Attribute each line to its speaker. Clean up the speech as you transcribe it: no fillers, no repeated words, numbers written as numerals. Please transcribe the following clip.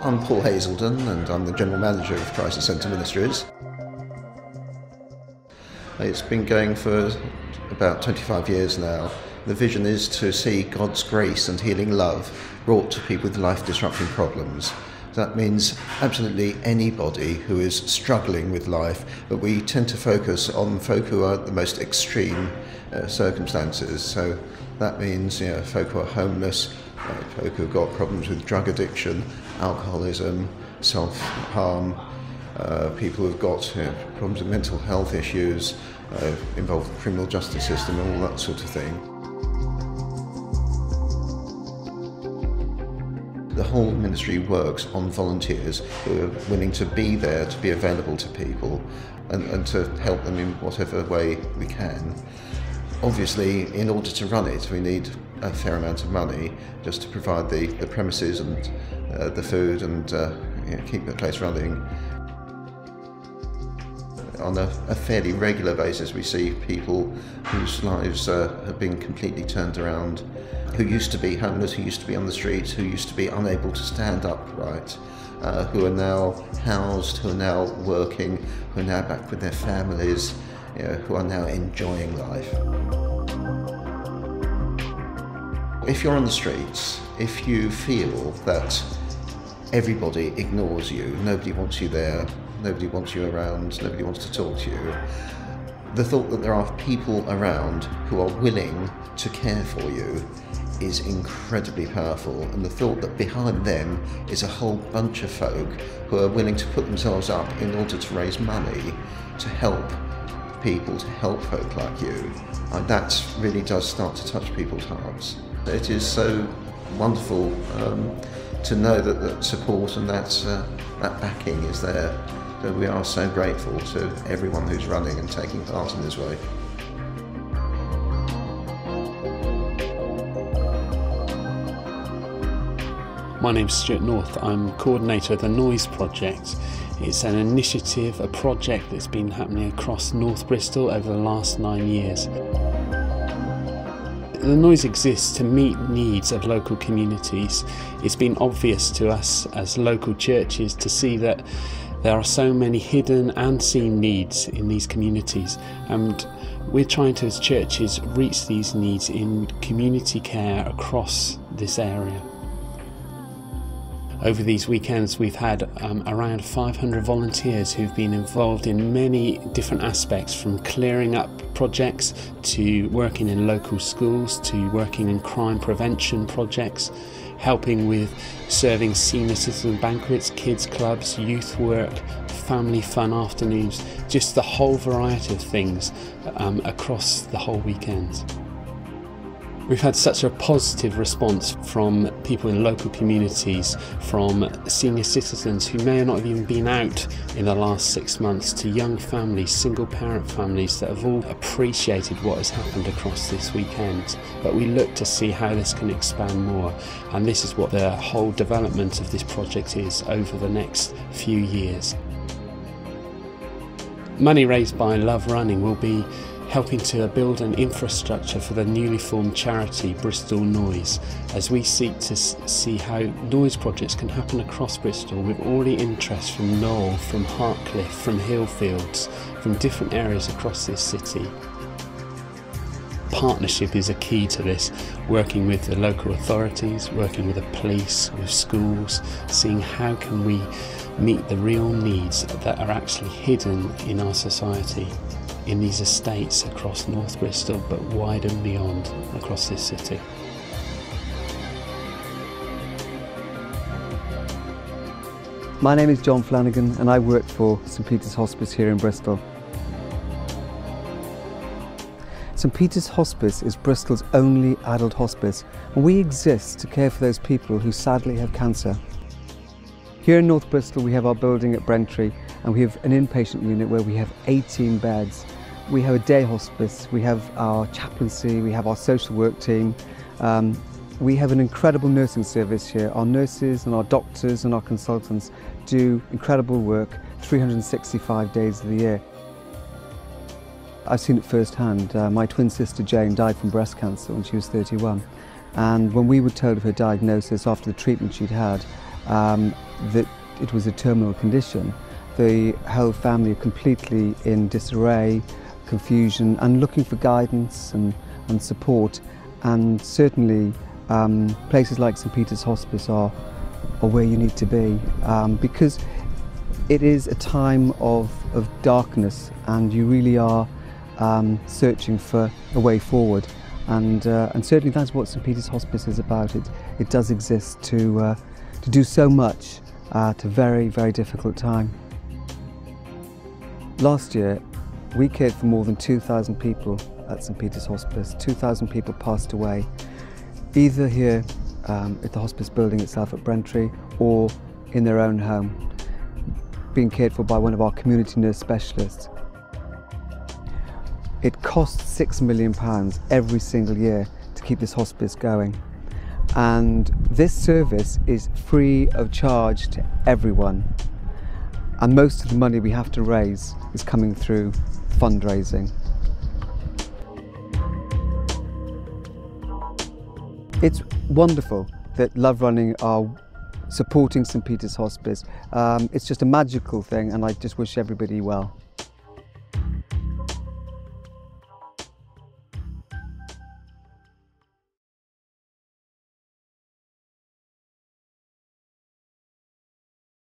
Speaker 1: I'm Paul Hazelden and I'm the General Manager of Crisis Centre Ministries. It's been going for about 25 years now. The vision is to see God's grace and healing love brought to people with life-disrupting problems. That means absolutely anybody who is struggling with life, but we tend to focus on folk who are the most extreme circumstances. So that means folk who are homeless, folk who've got problems with drug addiction, alcoholism, self-harm, people who've got problems with mental health issues, involved in the criminal justice system and all that sort of thing. The whole ministry works on volunteers who are willing to be there, to be available to people and to help them in whatever way we can. Obviously, in order to run it, we need a fair amount of money just to provide the premises and the food and keep the place running. On a fairly regular basis, we see people whose lives have been completely turned around, who used to be homeless, who used to be on the streets, who used to be unable to stand upright, who are now housed, who are now working, who are now back with their families, who are now enjoying life. If you're on the streets, if you feel that everybody ignores you, nobody wants you there, nobody wants you around, nobody wants to talk to you, the thought that there are people around who are willing to care for you is incredibly powerful, and the thought that behind them is a whole bunch of folk who are willing to put themselves up in order to raise money to help people, to help folk like you, that really does start to touch people's hearts. It is so wonderful to know that that support and that backing is there. So we are so grateful to everyone who's running and taking part in this way.
Speaker 2: My name's Stuart North. I'm coordinator of the Noise Project. It's an initiative, a project that's been happening across North Bristol over the last 9 years. The Noise exists to meet needs of local communities. It's been obvious to us as local churches to see that there are so many hidden and seen needs in these communities, and we're trying to, as churches, reach these needs in community care across this area. Over these weekends we've had around 500 volunteers who've been involved in many different aspects, from clearing up projects to working in local schools to working in crime prevention projects, helping with serving senior citizen banquets, kids clubs, youth work, family fun afternoons, just the whole variety of things across the whole weekend. We've had such a positive response from people in local communities, from senior citizens who may not have even been out in the last 6 months, to young families, single parent families that have all appreciated what has happened across this weekend. But we look to see how this can expand more, and this is what the whole development of this project is over the next few years. Money raised by Love Running will be helping to build an infrastructure for the newly formed charity Bristol Noise, as we seek to see how noise projects can happen across Bristol with already interest from Knoll, from Hartcliffe, from Hillfields, from different areas across this city. Partnership is a key to this, working with the local authorities, working with the police, with schools, seeing how can we meet the real needs that are actually hidden in our society, in these estates across North Bristol, but wide and beyond across this city.
Speaker 3: My name is John Flanagan and I work for St Peter's Hospice here in Bristol. St Peter's Hospice is Bristol's only adult hospice, and we exist to care for those people who sadly have cancer. Here in North Bristol we have our building at Brentry, and we have an inpatient unit where we have 18 beds. We have a day hospice, we have our chaplaincy, we have our social work team. We have an incredible nursing service here. Our nurses and our doctors and our consultants do incredible work 365 days of the year. I've seen it firsthand. My twin sister Jane died from breast cancer when she was 31, and when we were told of her diagnosis after the treatment she'd had, that it was a terminal condition, the whole family are completely in disarray, confusion, and looking for guidance and support. And certainly places like St Peter's Hospice are where you need to be, because it is a time of darkness, and you really are searching for a way forward. And certainly that's what St Peter's Hospice is about. It does exist to do so much at a very, very difficult time. Last year, we cared for more than 2,000 people at St Peter's Hospice. 2,000 people passed away, either here at the hospice building itself at Brentry or in their own home, being cared for by one of our community nurse specialists. It costs £6 million every single year to keep this hospice going. And this service is free of charge to everyone. And most of the money we have to raise is coming through fundraising. It's wonderful that Love Running are supporting St Peter's Hospice. It's just a magical thing, and I just wish everybody well.